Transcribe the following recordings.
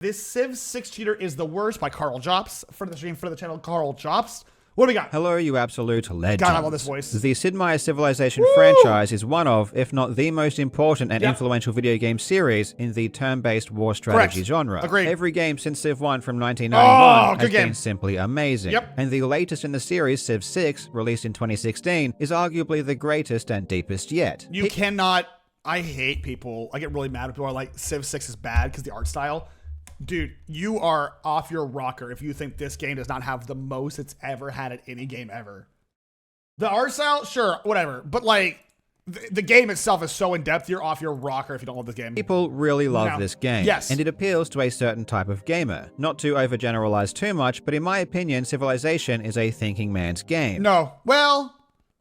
This Civ 6 cheater is the worst by Carl Jobs. For the stream, for the channel, Carl Jobs. What do we got? Hello, you absolute legends. God, I love this voice. The Sid Meier's Civilization franchise is one of, if not the most important and influential video game series in the turn-based war strategy genre. Agreed. Every game since Civ 1 from 1991 has game. been simply amazing. And the latest in the series, Civ 6, released in 2016, is arguably the greatest and deepest yet. You cannot... I hate people. I get really mad when people are like, Civ 6 is bad because the art style. Dude, you are off your rocker if you think this game does not have the most it's ever had at any game ever. The art style, sure, whatever. But like, the game itself is so in-depth, you're off your rocker if you don't love this game. People really love this game. Yes. And it appeals to a certain type of gamer. Not to overgeneralize too much, but in my opinion, Civilization is a thinking man's game. No. Well,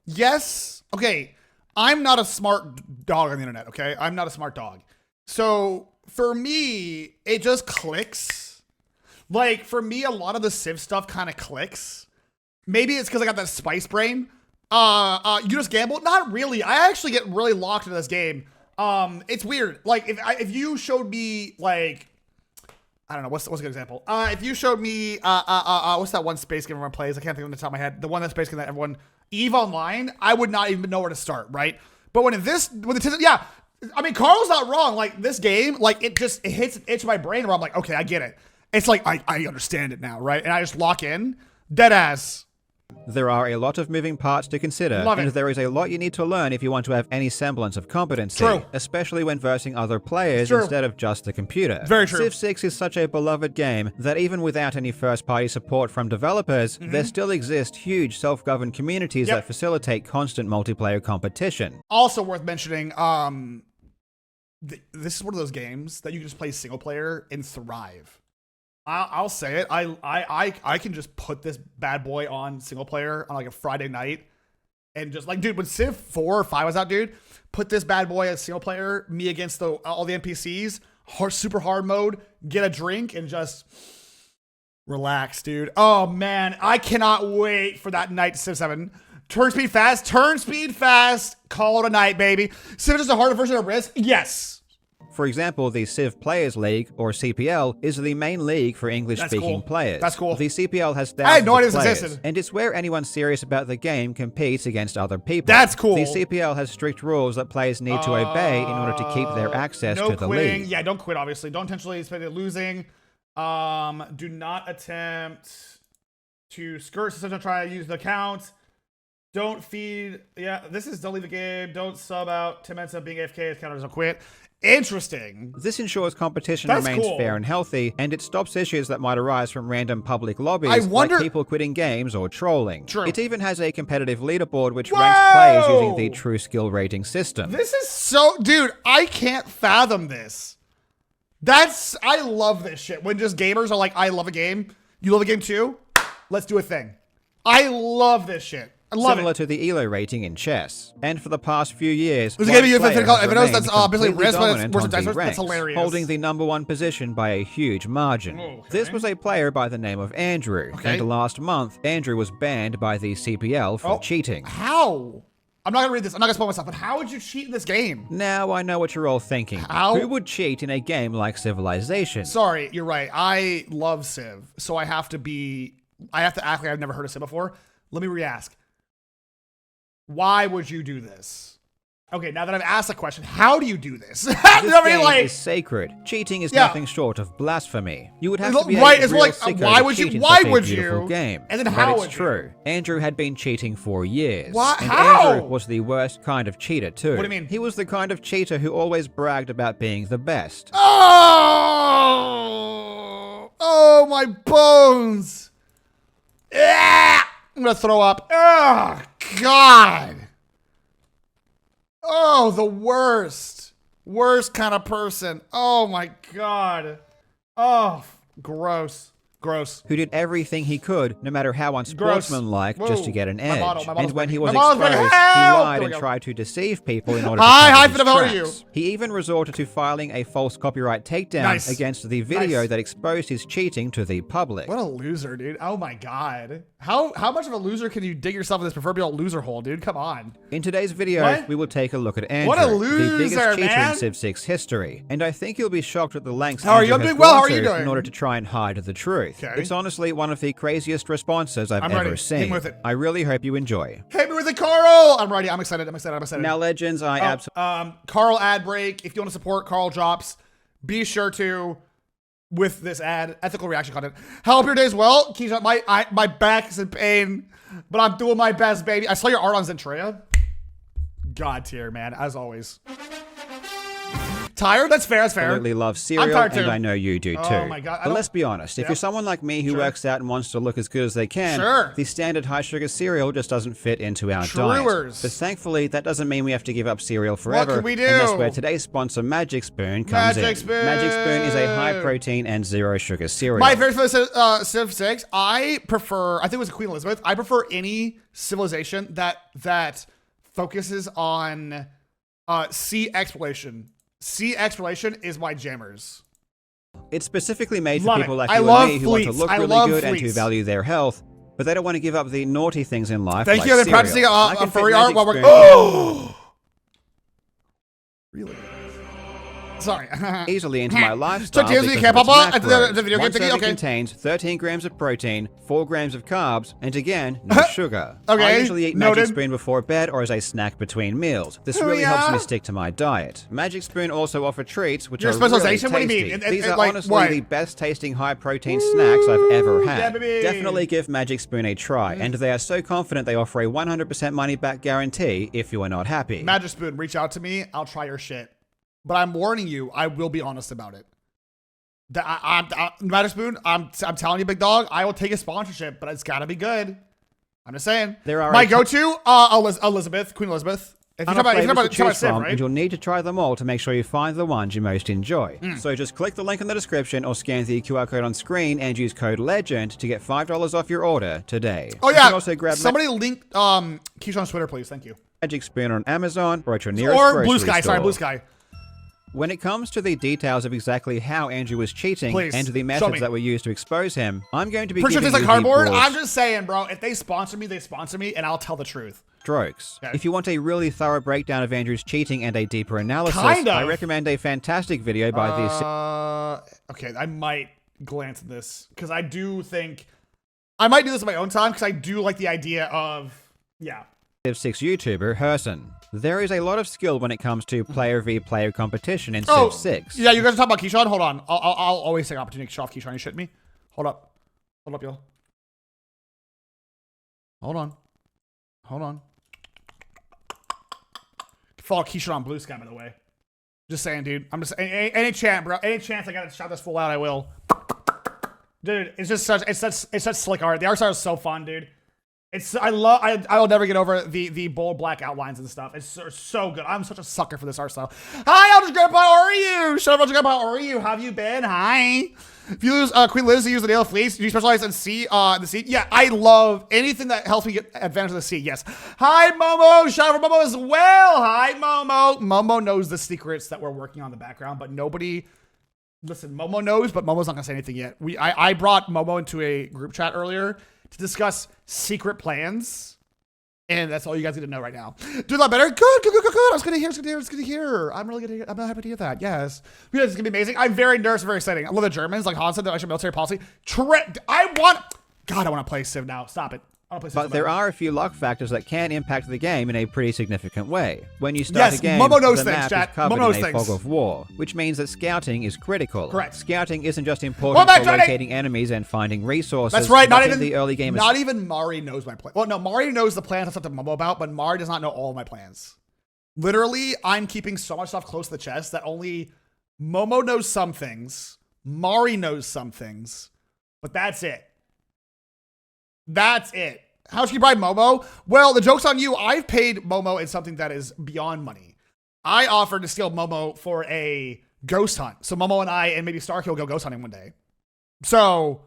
yes. Okay, I'm not a smart dog on the internet, okay? I'm not a smart dog. So... for me, it just clicks. Like, for me, a lot of the Civ stuff kind of clicks. Maybe it's because I got that spice brain. You just gamble? Not really. I actually get really locked into this game. It's weird. Like, if you showed me, like, I don't know, what's a good example? If you showed me, what's that one space game everyone plays? I can't think of it on the top of my head. The one that space game that everyone, EVE Online, I would not even know where to start, right? But when yeah, I mean, Carl's not wrong. Like, this game, like, it hits an itch in my brain where I'm like, okay, I get it. It's like, I understand it now, right? And I just lock in. Deadass. There are a lot of moving parts to consider, and there is a lot you need to learn if you want to have any semblance of competency, especially when versing other players instead of just the computer. Very true. Civ 6 is such a beloved game that even without any first-party support from developers, there still exist huge self-governed communities that facilitate constant multiplayer competition. Also worth mentioning, this is one of those games that you can just play single player and thrive. I'll say it. I can just put this bad boy on single player on like a Friday night and just like, dude, when Civ 4 or 5 was out, dude, put this bad boy as single player, me against all the NPCs, super hard mode, get a drink and just relax, dude. Oh man, I cannot wait for that night to Civ 7. Turn speed fast, call it a night, baby. Civ is a harder version of Risk? Yes. For example, the Civ Players League, or CPL, is the main league for English-speaking players. That's cool. The CPL has thousands I had no idea of this players, existed. and it's where anyone serious about the game competes against other people. That's cool. The CPL has strict rules that players need to obey in order to keep their access to the league. Yeah, don't quit, obviously. Don't intentionally spend it losing. Do not attempt to skirt system to try to use the account. Don't feed. Yeah, this is don't leave the game. Don't sub out 10 minutes of being AFK as counted as a quit. Interesting. This ensures competition remains fair and healthy, and it stops issues that might arise from random public lobbies, like people quitting games or trolling. It even has a competitive leaderboard which ranks players using the true skill rating system. This is so... dude, I can't fathom this. I love this shit. When just gamers are like, I love a game. You love a game too? Let's do a thing. I love this shit. Similar to the ELO rating in chess. And for the past few years, there's a game you that's basically Risk, but it's worse than Dice. That's hilarious. Holding the #1 position by a huge margin. This was a player by the name of Andrew. And last month, Andrew was banned by the CPL for cheating. How? I'm not gonna read this. I'm not gonna spoil myself, but how would you cheat in this game? Now I know what you're all thinking. How? Who would cheat in a game like Civilization? Sorry, you're right. I love Civ, so I have to act like I've never heard of Civ before. Let me re-ask. Why would you do this? Okay, now that I've asked the question, how do you do this? This game is sacred. Cheating is nothing short of blasphemy. You would have to be a real sicko to cheat in such a beautiful game. And then how but it's true. Andrew had been cheating for years. What? And How? Andrew was the worst kind of cheater too. What do you mean? He was the kind of cheater who always bragged about being the best. Oh my bones. I'm gonna throw up. Oh, God. Oh, the worst. Worst kind of person. Oh, my God. Oh, gross. Gross. Who did everything he could, no matter how unsportsmanlike, just to get an edge. And when he was exposed, he lied and tried to deceive people in order to cover his tracks. He even resorted to filing a false copyright takedown against the video that exposed his cheating to the public. What a loser, dude. Oh my god. How much of a loser can you dig yourself in this proverbial loser hole, dude? Come on. In today's video, we will take a look at Andrew, what a loser, the biggest cheater man. in Civ 6 history. And I think you'll be shocked at the lengths How are you? I'm doing well. How are you doing? In order to try and hide the truth. Okay. It's honestly one of the craziest responses I've ever seen. Hit me with it. I really hope you enjoy. Hit me with it, Carl! I'm ready. I'm excited. Now, Legends, I absolutely... Carl ad break. If you want to support Carl Drops, be sure to, with this ad, ethical reaction content. Help your days well. Keisha, my back is in pain, but I'm doing my best, baby. I saw your art on Zentrea. God tier, man, as always. Tired? That's fair. That's fair. I absolutely love cereal, and I know you do too. Oh my god! But let's be honest. If you're someone like me who works out and wants to look as good as they can, the standard high-sugar cereal just doesn't fit into our diet. But thankfully, that doesn't mean we have to give up cereal forever. What can we do? And that's where today's sponsor, Magic Spoon, comes in. Magic Spoon is a high-protein and zero-sugar cereal. My very first Civ 6, I think it was Queen Elizabeth. I prefer any civilization that focuses on sea exploration. Sea exploration is my jammers. It's specifically made for people like you and me who want to look really good and who value their health, but they don't want to give up the naughty things in life. Thank like you. I've been practicing a furry art while we're. Oh! Really? Sorry. Easily into my lifestyle. So the video game thingy? Okay. Contains 13 grams of protein, 4 grams of carbs, and again, no sugar. Okay. I usually eat Magic Spoon before bed or as a snack between meals. This really helps me stick to my diet. Magic Spoon also offer treats, which are really tasty. What do you mean? These are honestly the best tasting high protein snacks I've ever had. Definitely give Magic Spoon a try, and they are so confident they offer a 100% money back guarantee if you are not happy. Magic Spoon, reach out to me. I'll try your shit. But I'm warning you, I will be honest about it. Magic Spoon, I'm telling you, big dog, I will take a sponsorship, but it's got to be good. I'm just saying. There are my go-to, Elizabeth, Queen Elizabeth. If you're talking about Civ, right? And you'll need to try them all to make sure you find the ones you most enjoy. So just click the link in the description or scan the QR code on screen and use code LEGEND to get $5 off your order today. Oh yeah, also grab somebody link Keyshawn's Twitter, please. Thank you. Magic Spoon on Amazon or at your nearest grocery Blue Sky. store. Sorry, Blue Sky. When it comes to the details of exactly how Andrew was cheating and the methods that were used to expose him, I'm going to be giving you the cardboard. I'm just saying, bro. If they sponsor me, they sponsor me, and I'll tell the truth. Strokes. Okay. If you want a really thorough breakdown of Andrew's cheating and a deeper analysis, I recommend a fantastic video by the... Okay, I might glance at this, because I do think... I might do this on my own time, because I do like the idea of... Yeah. Civ 6 YouTuber, Herson. There is a lot of skill when it comes to player v player competition in Civ 6. Yeah, you guys are talking about Keyshawn? Hold on. I'll always take an opportunity to show off Keyshawn. You shit me? Hold up. Hold up, y'all. Hold on. Follow Keyshawn on Blue Sky, by the way. Just saying, dude. I'm just any chance, bro. Any chance I gotta shout this full out, I will. Dude, it's just such such slick art. The art style is so fun, dude. I will never get over the bold black outlines and stuff. It's so good. I'm such a sucker for this art style. Hi, Eldritch Grandpa, how are you? Shut up, Eldritch Grandpa, how are you? How have you been? Hi. If you lose Queen Liz, you use the Nail Fleece. Do you specialize in the sea? Yeah, I love anything that helps me get advantage of the sea. Yes. Hi, Momo. Shout out for Momo as well. Hi, Momo. Momo knows the secrets that we're working on in the background, but nobody... Listen, Momo knows, but Momo's not gonna say anything yet. I brought Momo into a group chat earlier to discuss secret plans, and that's all you guys need to know right now. Do that better. Good. I was gonna hear. I'm really gonna. I'm happy to hear that. Yes, because it's gonna be amazing. I'm very nervous, very exciting. I love the Germans, like Hans said, the Russian military policy. I want to play Civ now. Stop it. But there are a few luck factors that can impact the game in a pretty significant way. When you start a game, the map is covered in a fog of war, which means that scouting is critical. Correct. Scouting isn't just important for locating enemies and finding resources. That's right. Not even the early game. Not even Mari knows my plan. Well, no, Mari knows the plans I've talked to Momo about, but Mari does not know all of my plans. Literally, I'm keeping so much stuff close to the chest that only Momo knows some things, Mari knows some things, but that's it. That's it. How much can you bribe Momo? Well, the joke's on you. I've paid Momo in something that is beyond money. I offered to steal Momo for a ghost hunt. So Momo and I and maybe Starkey will go ghost hunting one day. So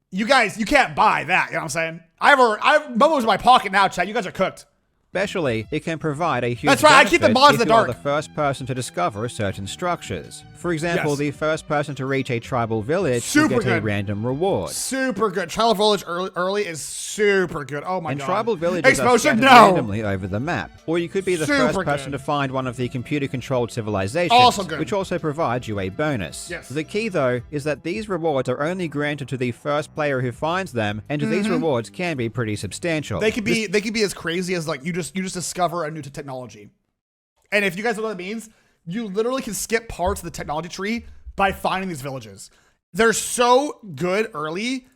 You guys, you can't buy that. You know what I'm saying? I have Momo's in my pocket now, chat. You guys are cooked. Especially, it can provide a huge That's right, I keep the mods in the dark. If you are the first person to discover certain structures. For example, the first person to reach a tribal village will get a random reward. Super good. Tribal village early is super good. Oh my god. And tribal villages are scattered randomly over the map. Or you could be the first person to find one of the computer-controlled civilizations, which also provides you a bonus. Yes. The key, though, is that these rewards are only granted to the first player who finds them, and these rewards can be pretty substantial. They could be as crazy as like you just discover a new technology. And if you guys know what that means, you literally can skip parts of the technology tree by finding these villages. They're so good early.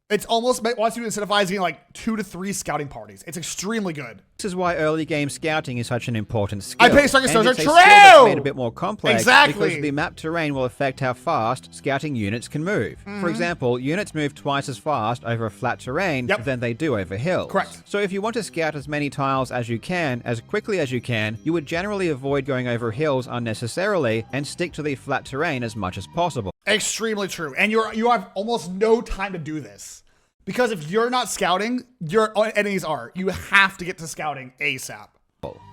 It's almost wants you to incentivize getting like 2 to 3 scouting parties. It's extremely good. This is why early game scouting is such an important skill. I pay Circus Stars. It's a skill that's made a bit more complex because the map terrain will affect how fast scouting units can move. For example, units move twice as fast over flat terrain than they do over hills. Correct. So if you want to scout as many tiles as you can, as quickly as you can, you would generally avoid going over hills unnecessarily and stick to the flat terrain as much as possible. Extremely true. And you have almost no time to do this. Because if you're not scouting, your enemies are. You have to get to scouting ASAP.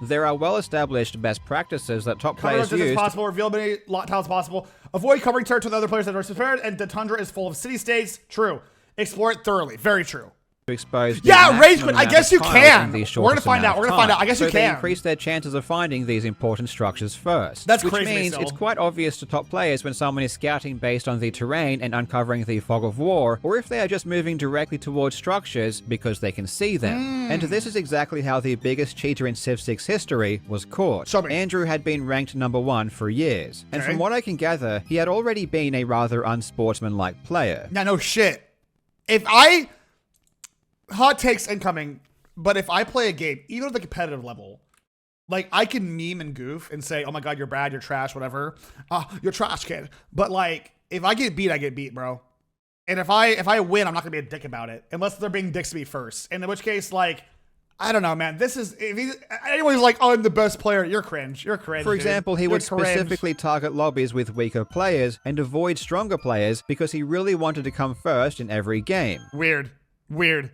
There are well-established best practices that top players use. As possible, reveal as many tiles as possible. Avoid covering territory with other players that are prepared, and the tundra is full of city-states. True. Explore it thoroughly. Very true. To expose rage quit. I guess you can. We're gonna find out. I guess you can. They increase their chances of finding these important structures first. That's which crazy. Which means it's quite obvious to top players when someone is scouting based on the terrain and uncovering the fog of war, or if they are just moving directly towards structures because they can see them. And this is exactly how the biggest cheater in Civ 6 history was caught. Andrew had been ranked #1 for years, and from what I can gather, he had already been a rather unsportsmanlike player. No shit. Hot takes incoming, but if I play a game, even at the competitive level, like I can meme and goof and say, oh my god, you're bad, you're trash, whatever. You're trash, kid. But like, if I get beat, bro. And if I win, I'm not gonna be a dick about it, unless they're being dicks to me first. In which case, like, I don't know, man. This is, if anyone's like, oh, I'm the best player, you're cringe. You're cringe. For example, he would specifically target lobbies with weaker players and avoid stronger players because he really wanted to come first in every game. Weirdo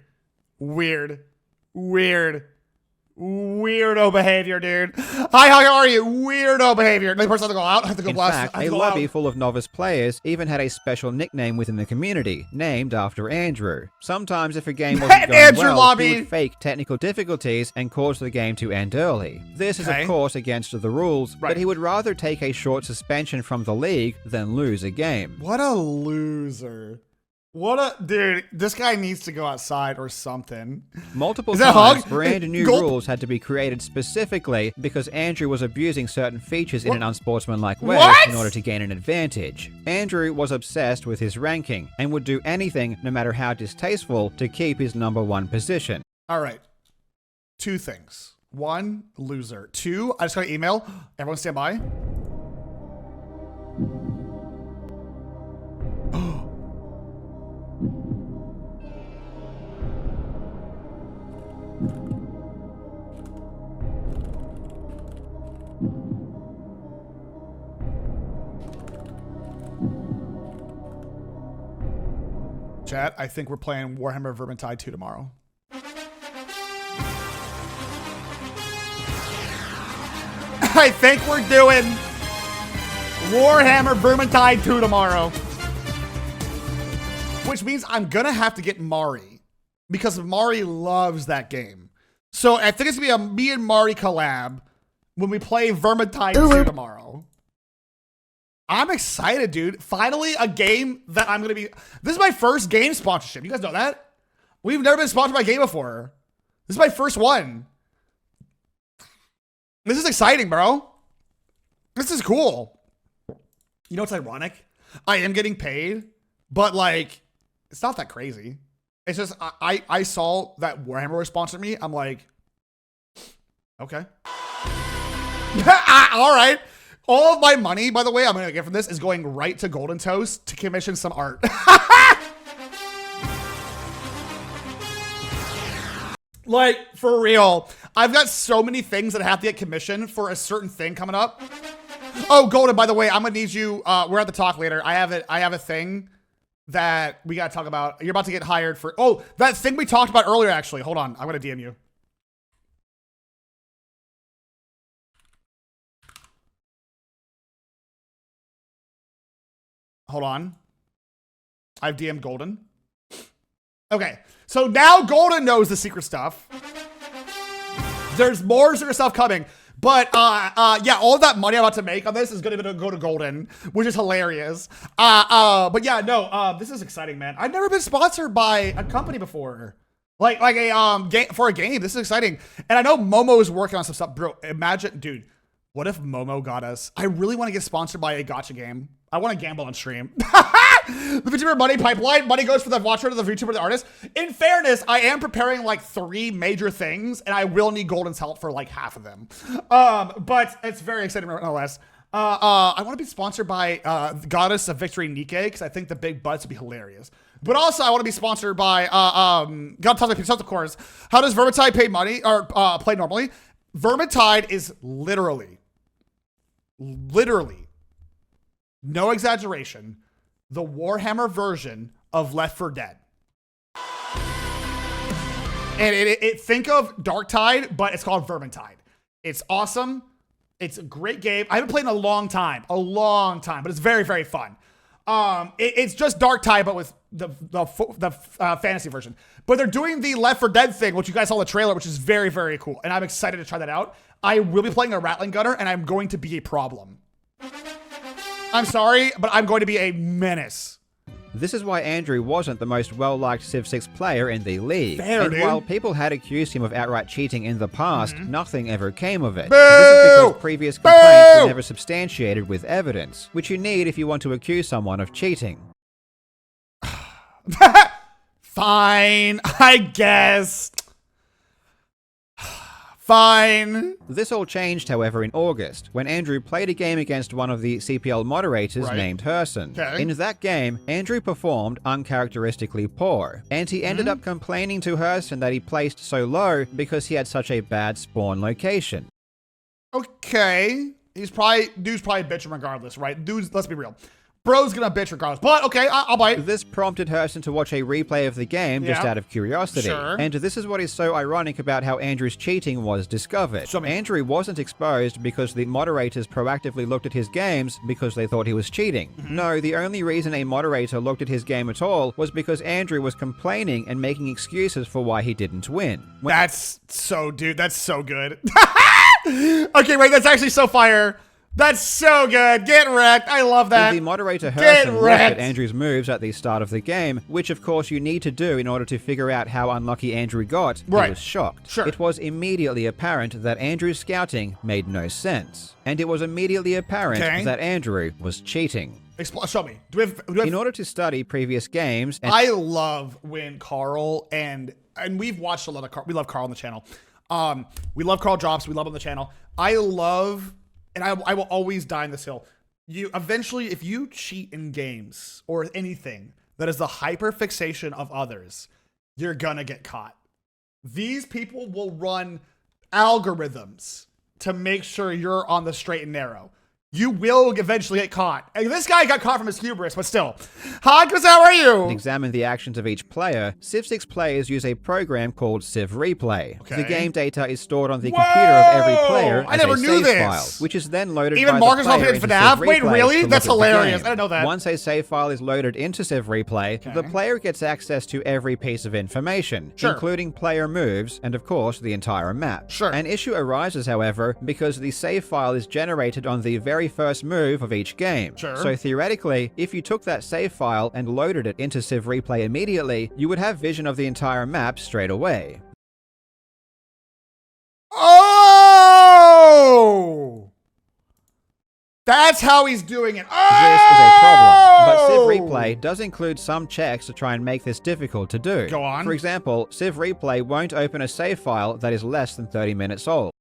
behavior, dude. Hi, how are you? Weirdo behavior. The person has to go out. I have to go blast. In fact, a lobby full of novice players even had a special nickname within the community, named after Andrew. Sometimes if a game wasn't going well, he would fake technical difficulties and cause the game to end early. This is of course against the rules, but he would rather take a short suspension from the league than lose a game. What a loser. Dude, this guy needs to go outside or something. Multiple times, brand new rules had to be created specifically because Andrew was abusing certain features in an unsportsmanlike way in order to gain an advantage. Andrew was obsessed with his ranking and would do anything, no matter how distasteful, to keep his #1 position. All right. 2 things. 1, loser. 2, I just got an email. Everyone stand by. Chat, I think we're playing Warhammer Vermintide 2 tomorrow. I think we're doing Warhammer Vermintide 2 tomorrow. Which means I'm gonna have to get Mari. Because Mari loves that game. So I think it's gonna be a me and Mari collab when we play Vermintide 2 tomorrow. I'm excited, dude. Finally, a game that I'm going to be... This is my first game sponsorship. You guys know that? We've never been sponsored by a game before. This is my first one. This is exciting, bro. This is cool. You know what's ironic? I am getting paid, but like, it's not that crazy. It's just, I saw that Warhammer sponsored me. I'm like, okay. All right. All of my money, by the way, I'm going to get from this is going right to Golden Toast to commission some art. Like, for real. I've got so many things that have to get commissioned for a certain thing coming up. Oh, Golden, by the way, I'm going to need you. We're at the talk later. I have a thing that we got to talk about. You're about to get hired for, oh, that thing we talked about earlier, actually. Hold on. I'm going to DM you. Hold on. I've DM'd Golden. Okay. So now Golden knows the secret stuff. There's more secret stuff coming. But yeah, all of that money I'm about to make on this is gonna go to Golden, which is hilarious. But yeah, no, this is exciting, man. I've never been sponsored by a company before. Like a for a game. This is exciting. And I know Momo is working on some stuff. Bro, imagine, dude, what if Momo got us? I really want to get sponsored by a gacha game. I want to gamble on stream. The VTuber money pipeline. Money goes for the watcher, the VTuber, the artist. In fairness, I am preparing like 3 major things, and I will need Golden's help for like half of them. But it's very exciting nonetheless. I want to be sponsored by Goddess of Victory Nikkei, because I think the big butts would be hilarious. But also, I want to be sponsored by God tells me pizza, of course. How does Vermintide pay money or play normally? Vermintide is literally, no exaggeration, the Warhammer version of Left 4 Dead. And think of Darktide, but it's called Vermintide. It's awesome. It's a great game. I haven't played in a long time, but it's very, very fun. It's just Darktide, but with the fantasy version. But they're doing the Left 4 Dead thing, which you guys saw the trailer, which is very, very cool. And I'm excited to try that out. I will be playing a Rattling Gunner, and I'm going to be a problem. I'm sorry, but I'm going to be a menace. This is why Andrew wasn't the most well-liked Civ 6 player in the league. Fair, and dude. While people had accused him of outright cheating in the past, nothing ever came of it. Boo! This is because previous complaints were never substantiated with evidence, which you need if you want to accuse someone of cheating. Fine, I guess. Fine. This all changed, however, in August, when Andrew played a game against one of the CPL moderators named Herson. Okay. In that game, Andrew performed uncharacteristically poor, and he ended up complaining to Herson that he placed so low because he had such a bad spawn location. Okay. Dude's probably bitching regardless, right? Dude's, let's be real. Bro's gonna bitch regardless, but okay, I'll bite. This prompted Herson to watch a replay of the game just out of curiosity. Sure. And this is what is so ironic about how Andrew's cheating was discovered. Andrew wasn't exposed because the moderators proactively looked at his games because they thought he was cheating. No, the only reason a moderator looked at his game at all was because Andrew was complaining and making excuses for why he didn't win. That's so, dude, that's so good. Okay, wait, that's actually so fire. That's so good. Get wrecked. I love that. And the moderator Herson looked at Andrew's moves at the start of the game, which of course you need to do in order to figure out how unlucky Andrew got. He was shocked. Sure. It was immediately apparent that Andrew's scouting made no sense. And it was immediately apparent that Andrew was cheating. Show me. Do we have... In order to study previous games... I love when Carl and we've watched a lot of Carl. We love Carl on the channel. We love Carl Drops. We love him on the channel. I love... And I will always die on this hill. You eventually, if you cheat in games or anything that is the hyperfixation of others, you're gonna get caught. These people will run algorithms to make sure you're on the straight and narrow. You will eventually get caught. And this guy got caught from his hubris, but still. Hi, Chris, how are you? Examine the actions of each player. Civ 6 players use a program called Civ Replay. The game data is stored on the computer of every player as a save file, which is then loaded by the player into Civ Replay. Wait, really? That's hilarious. I didn't know that. Once a save file is loaded into Civ Replay, the player gets access to every piece of information, including player moves and, of course, the entire map. An issue arises, however, because the save file is generated on the very first move of each game. So theoretically, if you took that save file and loaded it into Civ Replay immediately, you would have vision of the entire map straight away. Oh! That's how he's doing it. Oh! This is a problem, but Civ Replay does include some checks to try and make this difficult to do. Go on. For example, Civ Replay won't open a save file that is less than 30 minutes old.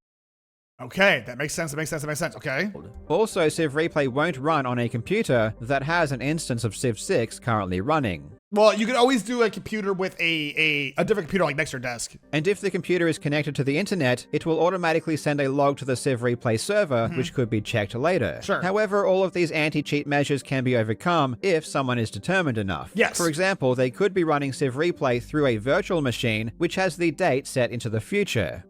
Okay, that makes sense, okay. Also, Civ Replay won't run on a computer that has an instance of Civ 6 currently running. Well, you can always do a computer with a different computer like next to your desk. And if the computer is connected to the internet, it will automatically send a log to the Civ Replay server, which could be checked later. Sure. However, all of these anti-cheat measures can be overcome if someone is determined enough. Yes. For example, they could be running Civ Replay through a virtual machine, which has the date set into the future.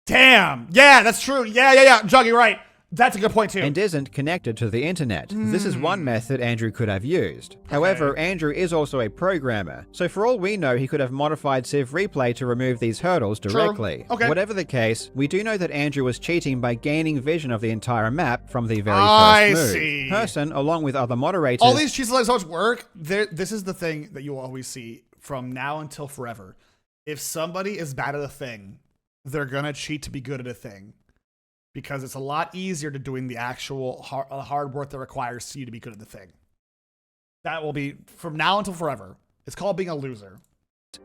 Damn. Yeah, that's true. Yeah. Juggy, right. That's a good point too. And isn't connected to the internet. This is one method Andrew could have used. However, Andrew is also a programmer, so for all we know, he could have modified Civ Replay to remove these hurdles directly. Okay. Whatever the case, we do know that Andrew was cheating by gaining vision of the entire map from the very first move. See. Person, along with other moderators. All these cheats like so much work. This is the thing that you will always see from now until forever. If somebody is bad at a thing, they're gonna cheat to be good at a thing. Because it's a lot easier to doing the actual hard work that requires you to be good at the thing. That will be from now until forever. It's called being a loser.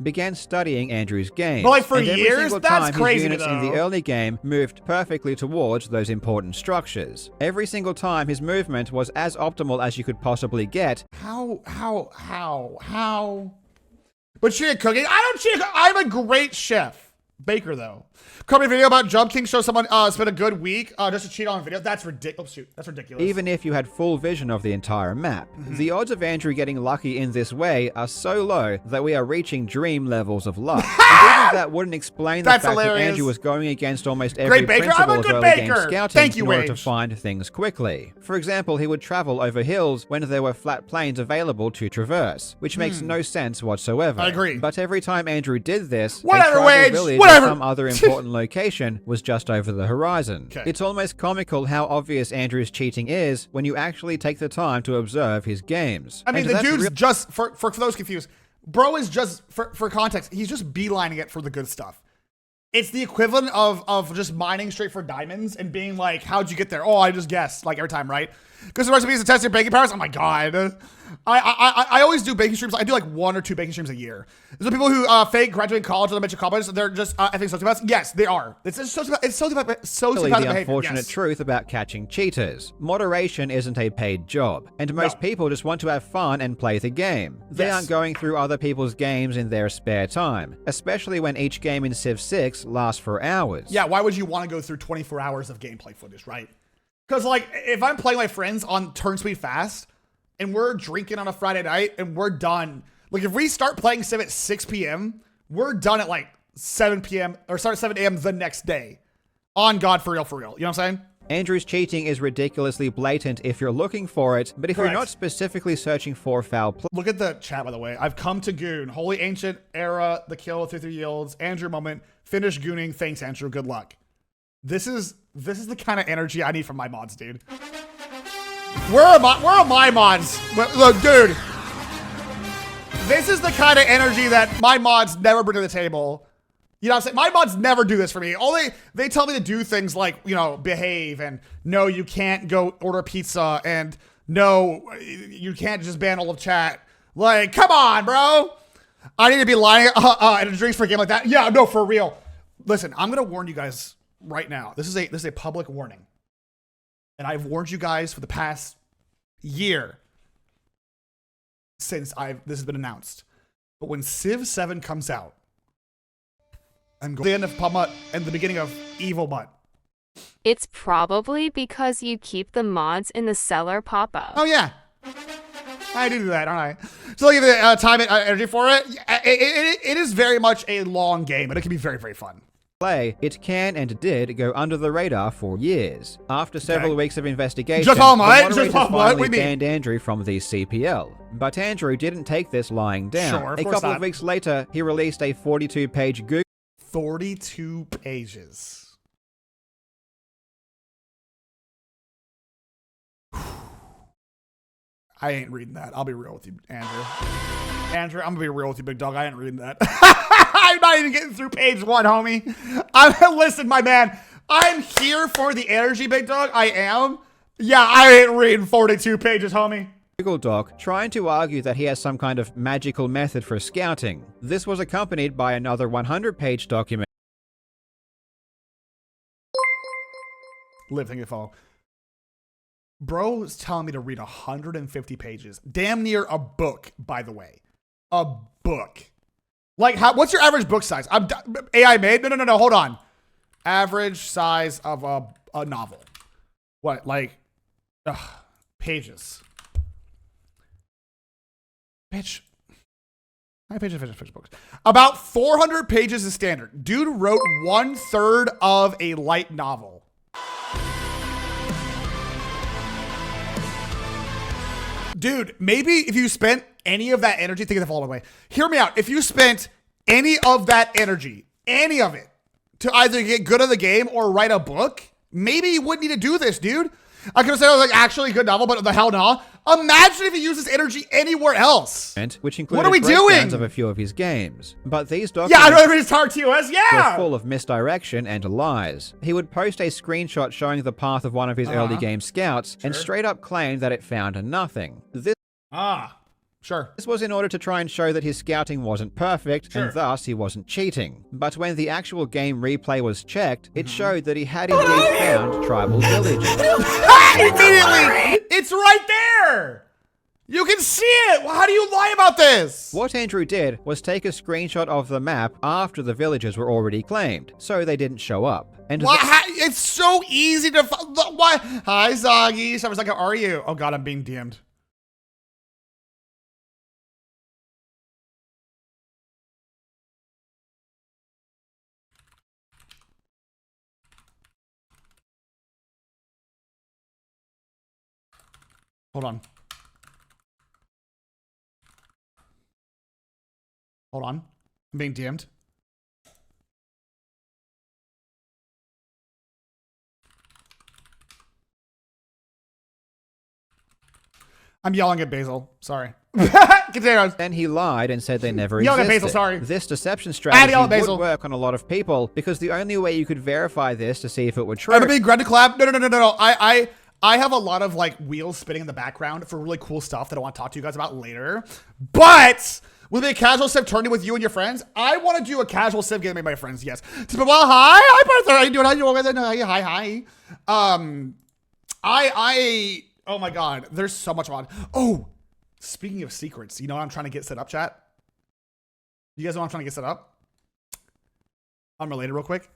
Began studying Andrew's game. But like for and every years, single that's time crazy. His units in the early game moved perfectly towards those important structures. Every single time his movement was as optimal as you could possibly get. How? But cheating cooking? I don't cheat. I'm a great chef. Baker though. Coming video about Jump King shows someone spent a good week just to cheat on video. That's ridiculous. Oh, shoot, that's ridiculous. Even if you had full vision of the entire map, the odds of Andrew getting lucky in this way are so low that we are reaching dream levels of luck. And even that wouldn't explain the fact that Andrew was going against almost every principle of early game scouting in order to find things quickly. For example, he would travel over hills when there were flat plains available to traverse, which makes no sense whatsoever. I agree. But every time Andrew did this, whatever, a tribal village or some other important location was just over the horizon. It's almost comical how obvious Andrew's cheating is when you actually take the time to observe his games. I mean, the dude's just, for those confused, bro is just, for context, he's just beelining it for the good stuff. It's the equivalent of just mining straight for diamonds and being like, how'd you get there? Oh, I just guessed, like every time, right? Because the recipe is to test your baking powers. Oh my God. I always do baking streams. I do like 1 or 2 baking streams a year. There's people who fake graduating college or mention colleges. They're just, I think, sociopaths. Yes, they are. It's sociopath behavior. The unfortunate truth about catching cheaters. Moderation isn't a paid job, and most people just want to have fun and play the game. They aren't going through other people's games in their spare time, especially when each game in Civ 6 lasts for hours. Yeah, why would you want to go through 24 hours of gameplay footage, right? Because, like, if I'm playing my friends on turn speed fast, and we're drinking on a Friday night, and we're done. Like, if we start playing Civ at 6 p.m., we're done at, like, 7 p.m., or start at 7 a.m. the next day. On God, for real, for real. You know what I'm saying? Andrew's cheating is ridiculously blatant if you're looking for it, but if you're not specifically searching for foul play. Look at the chat, by the way. I've come to goon. Holy Ancient Era, the kill, 3 yields. Andrew moment. Finish gooning. Thanks, Andrew. Good luck. This is the kind of energy I need from my mods, dude. Where are my mods? Look, dude. This is the kind of energy that my mods never bring to the table. You know what I'm saying? My mods never do this for me. They tell me to do things like, you know, behave and no, you can't go order pizza and no, you can't just ban all of chat. Like, come on, bro. I need to be lying at a drinks for a game like that. Yeah, no, for real. Listen, I'm going to warn you guys right now. This is a public warning. And I've warned you guys for the past year since this has been announced. But when Civ 7 comes out, I'm going to the end of Pumut and the beginning of Evil Mutt. It's probably because you keep the mods in the cellar pop-up. Oh, yeah. I do that, don't I? So I'll give it time and energy for it. It is very much a long game, but it can be very, very fun. It can and did go under the radar for years. After several weeks of investigation, the moderators finally banned Andrew from the CPL. But Andrew didn't take this lying down. A couple of weeks later, he released a 42-page Google. 42 pages. I ain't reading that. I'll be real with you, Andrew. Andrew, I'm gonna be real with you, big dog. I ain't reading that. I'm not even getting through page 1, homie. Listen, my man. I'm here for the energy, big dog. I am. Yeah, I ain't reading 42 pages, homie. Google Doc trying to argue that he has some kind of magical method for scouting. This was accompanied by another 100-page document. Living info. Bro is telling me to read 150 pages. Damn near a book, by the way. a book. Like, what's your average book size? AI made? No. Hold on. Average size of a novel. What? Like, pages. Bitch. How many pages books? About 400 pages is standard. Dude wrote 1/3 of a light novel. Dude, maybe if you spent any of that energy, think of the following way. Hear me out. If you spent any of that energy, any of it, to either get good at the game or write a book, maybe you wouldn't need to do this, dude. I could have said it was like actually a good novel, but the hell no. Imagine if he uses energy anywhere else. Which included what are we doing? Of a few of his games. But these documents I know his TOS, were full of misdirection and lies. He would post a screenshot showing the path of one of his early game scouts and straight up claim that it found nothing. This was in order to try and show that his scouting wasn't perfect, and thus he wasn't cheating. But when the actual game replay was checked, it showed that he had indeed found tribal villages. Immediately! It's right there! You can see it! How do you lie about this? What Andrew did was take a screenshot of the map after the villages were already claimed, so they didn't show up. And it's so easy to... Why? Hi, Zoggy. Summer's like, how are you? Oh god, I'm being DM'd. Hold on. I'm being DM'd. I'm yelling at Basil. Sorry. Continue. Then he lied and said they never existed. Yelling at Basil, sorry. This deception strategy would work on a lot of people because the only way you could verify this to see if it were true... I'm being Greta Clap. No. I have a lot of like wheels spinning in the background for really cool stuff that I want to talk to you guys about later. But with a casual Civ tournament with you and your friends, I want to do a casual Civ game with my friends. Yes. Well, hi, Parthur. How you doing? How you doing? Hi. Oh my God. There's so much on. Oh, speaking of secrets, you know what I'm trying to get set up, chat? You guys know what I'm trying to get set up? Unrelated, real quick.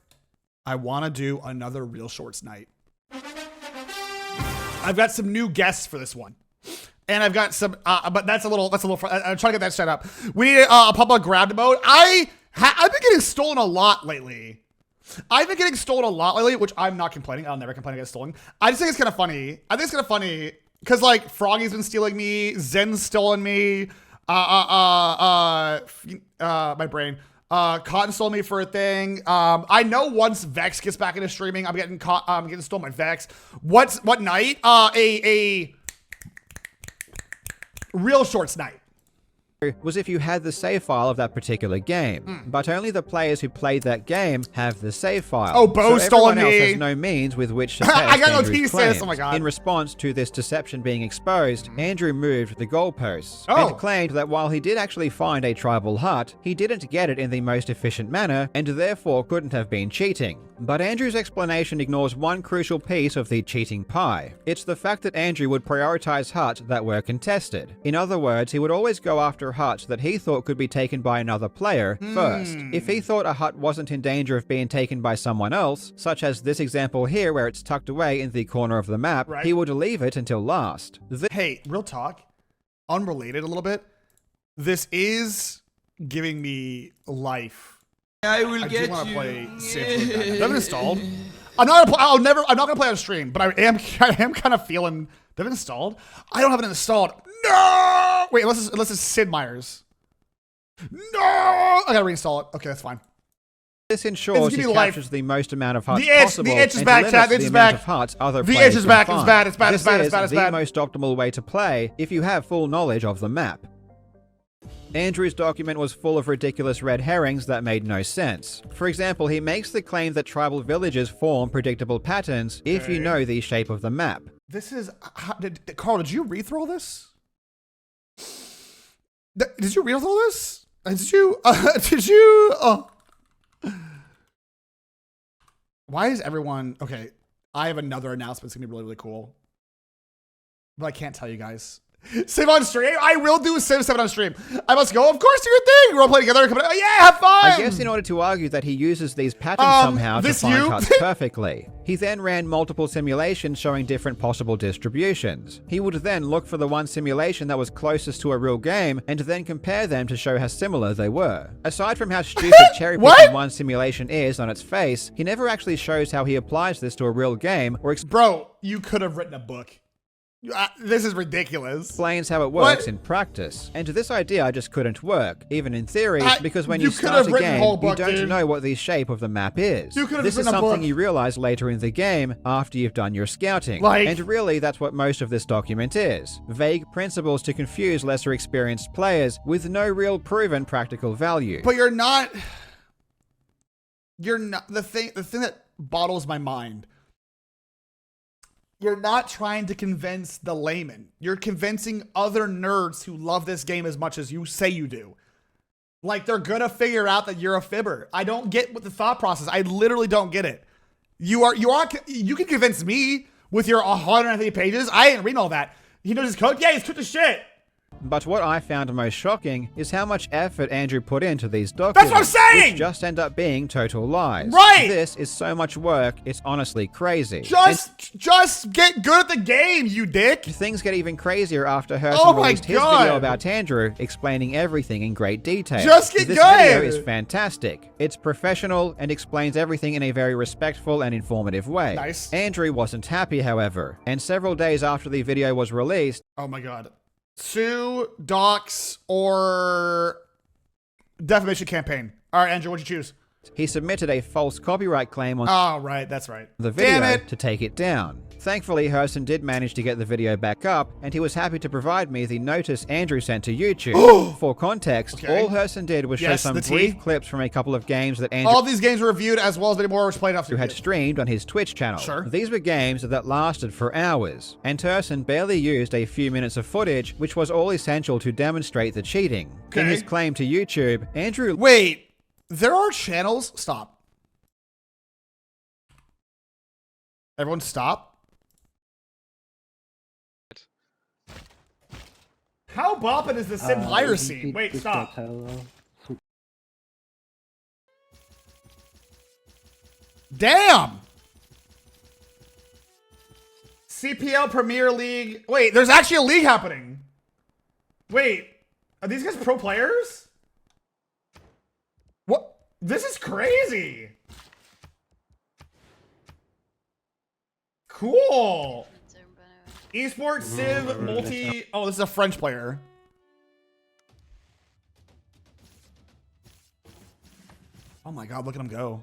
I want to do another Real Shorts night. I've got some new guests for this one. And I've got some, but that's a little, I'm trying to get that set up. We need a public grab mode. I've been getting stolen a lot lately. Which I'm not complaining. I'll never complain against stolen. I just think it's kind of funny. Because like Froggy's been stealing me. Zen's stolen me. My brain. Cotton stole me for a thing. I know once Vex gets back into streaming, I'm getting caught. I'm getting stolen by Vex. What night? A Real Shorts night. Was if you had the save file of that particular game. But only the players who played that game have the save file. Oh, Bo stole me. Everyone else has no means with which to test I got no Andrew's thesis. Oh my God. In response to this deception being exposed, Andrew moved the goalposts and claimed that while he did actually find a tribal hut, he didn't get it in the most efficient manner and therefore couldn't have been cheating. But Andrew's explanation ignores one crucial piece of the cheating pie. It's the fact that Andrew would prioritize huts that were contested. In other words, he would always go after huts that he thought could be taken by another player first. If he thought a hut wasn't in danger of being taken by someone else, such as this example here where it's tucked away in the corner of the map, he would leave it until last. Hey, real talk, unrelated a little bit. This is giving me life. I will get you. I do want to play Civ. They've installed. I'm not gonna play on stream, but I am kind of feeling they've installed. I don't have it installed. No! Wait, unless it's Sid Meier's. No! I gotta reinstall it. Okay, that's fine. This ensures he captures the most amount of huts possible. The itch is back, chat. The itch is back. The itch is back. It's bad. It's bad. It's bad. It's bad. It's bad. The most optimal way to play if you have full knowledge of the map. Andrew's document was full of ridiculous red herrings that made no sense. For example, he makes the claim that tribal villages form predictable patterns if you know the shape of the map. This is... Carl, did you read through all this? Did you read through all this? Did you... Why is everyone... Okay, I have another announcement. It's going to be really, really cool. But I can't tell you guys. Civ on stream? I will do Civ 7 on stream. I must go. Of course, do your thing. We'll play together. Oh, yeah, have fun. I guess in order to argue that he uses these patterns somehow to find cuts perfectly. He then ran multiple simulations showing different possible distributions. He would then look for the one simulation that was closest to a real game and then compare them to show how similar they were. Aside from how stupid cherry-picking one simulation is on its face, he never actually shows how he applies this to a real game or Bro, you could have written a book. This is ridiculous. Explains how it works in practice. And this idea just couldn't work, even in theory, because when you start a game, you don't know what the shape of the map is. This is something you realize later in the game after you've done your scouting. And really, that's what most of this document is. Vague principles to confuse lesser experienced players with no real proven practical value. But you're not the thing that boggles my mind. You're not trying to convince the layman. You're convincing other nerds who love this game as much as you say you do. Like, they're gonna figure out that you're a fibber. I don't get what the thought process. I literally don't get it. You can convince me with your 150 pages. I ain't reading all that. He knows his code? Yeah, he's cooked as shit. But what I found most shocking is how much effort Andrew put into these documents. That's what I'm saying! Which just end up being total lies. Right! This is so much work, it's honestly crazy. Just get good at the game, you dick! Things get even crazier after Herson released his video about Andrew, explaining everything in great detail. Just get this good! This video is fantastic. It's professional and explains everything in a very respectful and informative way. Nice. Andrew wasn't happy, however, and several days after the video was released... Oh my god. Sue, docs, or defamation campaign. All right, Andrew, what'd you choose? He submitted a false copyright claim on that's right. The video to take it down. Thankfully, Herson did manage to get the video back up, and he was happy to provide me the notice Andrew sent to YouTube. For context, all Herson did was show some brief clips from a couple of games that Andrew... All these games were reviewed, as well as many more were played off. ...had streamed on his Twitch channel. Sure. These were games that lasted for hours, and Herson barely used a few minutes of footage, which was all essential to demonstrate the cheating. In his claim to YouTube, Andrew... Wait, there are channels... Stop. Everyone stop. How boppin' is the Sim Liar scene? Wait, stop. Damn! CPL Premier League. Wait, there's actually a league happening. Wait, are these guys pro players? What? This is crazy. Cool. Esports, Civ, multi... Oh, this is a French player. Oh my god, look at him go.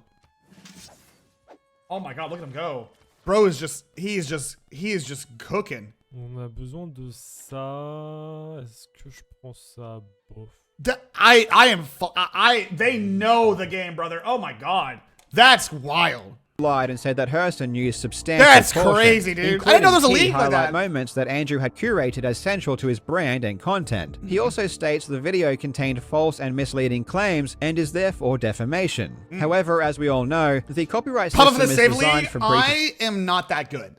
Oh my god, look at him go. Bro is just... He is just cooking. On a besoin de ça. Est-ce que je prends ça? Bof. They know the game, brother. Oh my god. That's wild. Lied and said that Herson used substantial That's crazy, dude. I didn't know there was a league like that. Moments that Andrew had curated as central to his brand and content. He also states the video contained false and misleading claims and is therefore defamation. However, as we all know, the copyright system is designed for I am not that good.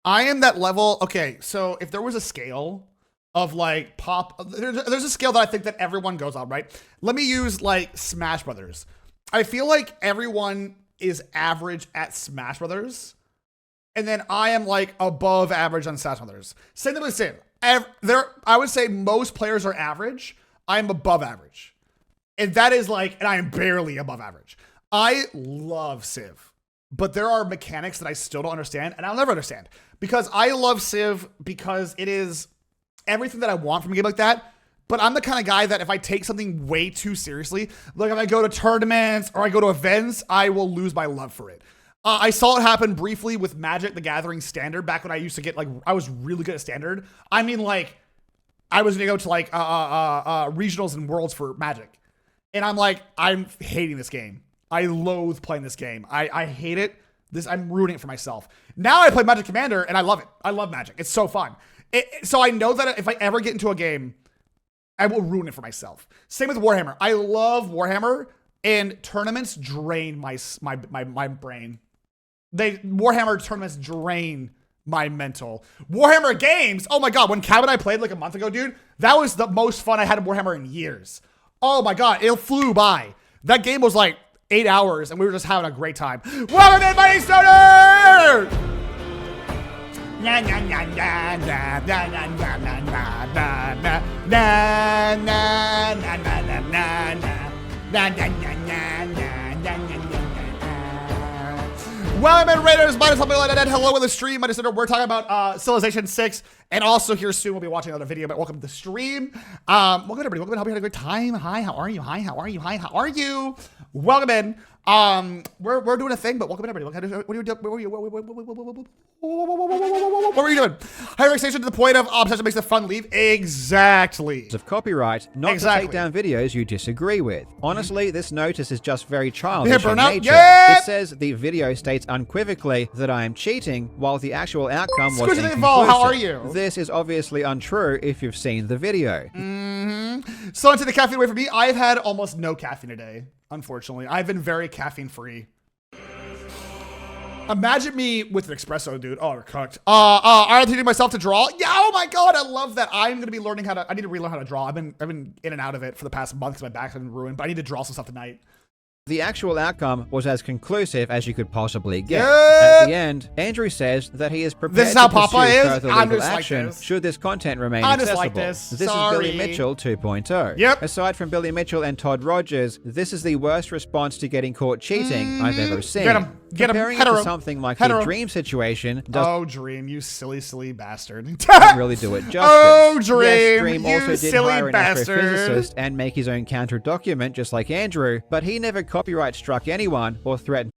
I am that level. Okay, so if there was a scale of like there's a scale that I think that everyone goes on, right? Let me use like Smash Brothers. I feel like everyone is average at Smash Brothers, and then I am like above average on Smash Brothers. Same thing with Civ. I would say most players are average. I'm above average, and that is like, and I am barely above average. I love Civ, but there are mechanics that I still don't understand, and I'll never understand, because I love Civ because it is everything that I want from a game like that. But I'm the kind of guy that if I take something way too seriously, like if I go to tournaments or I go to events, I will lose my love for it. I saw it happen briefly with Magic: The Gathering Standard back when I used to get, like, I was really good at Standard. I mean, like, I was gonna go to like regionals and worlds for Magic, and I'm like, I'm hating this game. I loathe playing this game. I hate it. I'm ruining it for myself. Now I play Magic Commander and I love it. I love Magic. It's so fun. So I know that if I ever get into a game, I will ruin it for myself. Same with Warhammer. I love Warhammer, and tournaments drain my brain. Warhammer tournaments drain my mental. Warhammer games. Oh my God. When Cab and I played like a month ago, dude, that was the most fun I had in Warhammer in years. Oh my God. It flew by. That game was like 8 hours and we were just having a great time. Welcome in, Mighty Stoner! Na na na na na na na na na na na na na na na na na. Well, I'm in Raiders, minus something like that. Hello in the stream. We're talking about Civilization 6, and also here soon we'll be watching another video. But welcome to the stream. Welcome everybody. Welcome in. Hope you had a great time. Hi, how are you? Hi, how are you? Hi, how are you? Welcome in. We're doing a thing, but welcome in everybody. What are you doing? What were you doing? Higher extension to the point of obsession makes the fun leave. Exactly. Of copyright, not to take down videos you disagree with. Honestly, this notice is just very childish in nature. It says the video states unequivocally that I am cheating, while the actual outcome was inconclusive. How are you? This is obviously untrue if you've seen the video. So into the caffeine away from me, I've had almost no caffeine today. Unfortunately, I've been very caffeine free. Imagine me with an espresso, dude. Oh, we're cooked. I have to do myself to draw. Yeah. Oh my God, I love that. I'm gonna be learning how to. I need to relearn how to draw. I've been in and out of it for the past month because my back's been ruined. But I need to draw some stuff tonight. The actual outcome was as conclusive as you could possibly get. At the end, Andrew says that he is prepared to pursue further legal action should this content remain accessible. This is Billy Mitchell 2.0. Yep. Aside from Billy Mitchell and Todd Rogers, this is the worst response to getting caught cheating I've ever seen. Get him. Comparing it to something like the Dream situation doesn't Dream, you silly bastard. really do it justice. Oh, Dream, yes, Dream you also did silly hire an bastard. astrophysicist and make his own counter document just like Andrew, but he never copyright struck anyone or threatened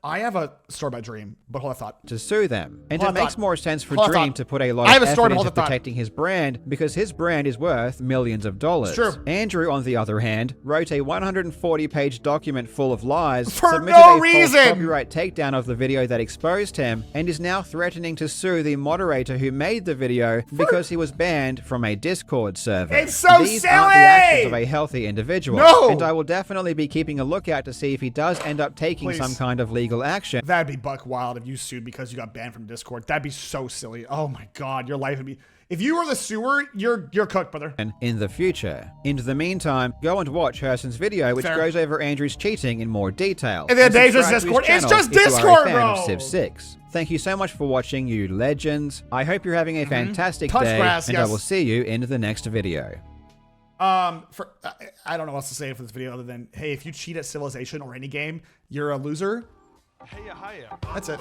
I have a story about Dream, but hold on thought. To sue them. And it makes more sense for Dream to put a lot of effort into protecting his brand because his brand is worth millions of dollars. True. Andrew, on the other hand, wrote a 140-page document full of lies, for submitted no a reason. false copyright takedown of the video that exposed him, and is now threatening to sue the moderator who made the video because he was banned from a Discord server. It's so These silly! aren't the actions of a healthy individual. No! And I will definitely be keeping a lookout to see if he does end up taking some kind of legal action. That'd be buck wild if you sued because you got banned from Discord. That'd be so silly. Oh my God, your life would be... If you were the sewer, you're cooked, brother. In the future. In the meantime, go and watch Herson's video, which goes over Andrew's cheating in more detail. And then Dangerous Discord. It's just Discord, bro. Civ 6. Thank you so much for watching, you legends. I hope you're having a fantastic day, and I will see you in the next video. I don't know what else to say for this video other than, hey, if you cheat at Civilization or any game, you're a loser. That's it.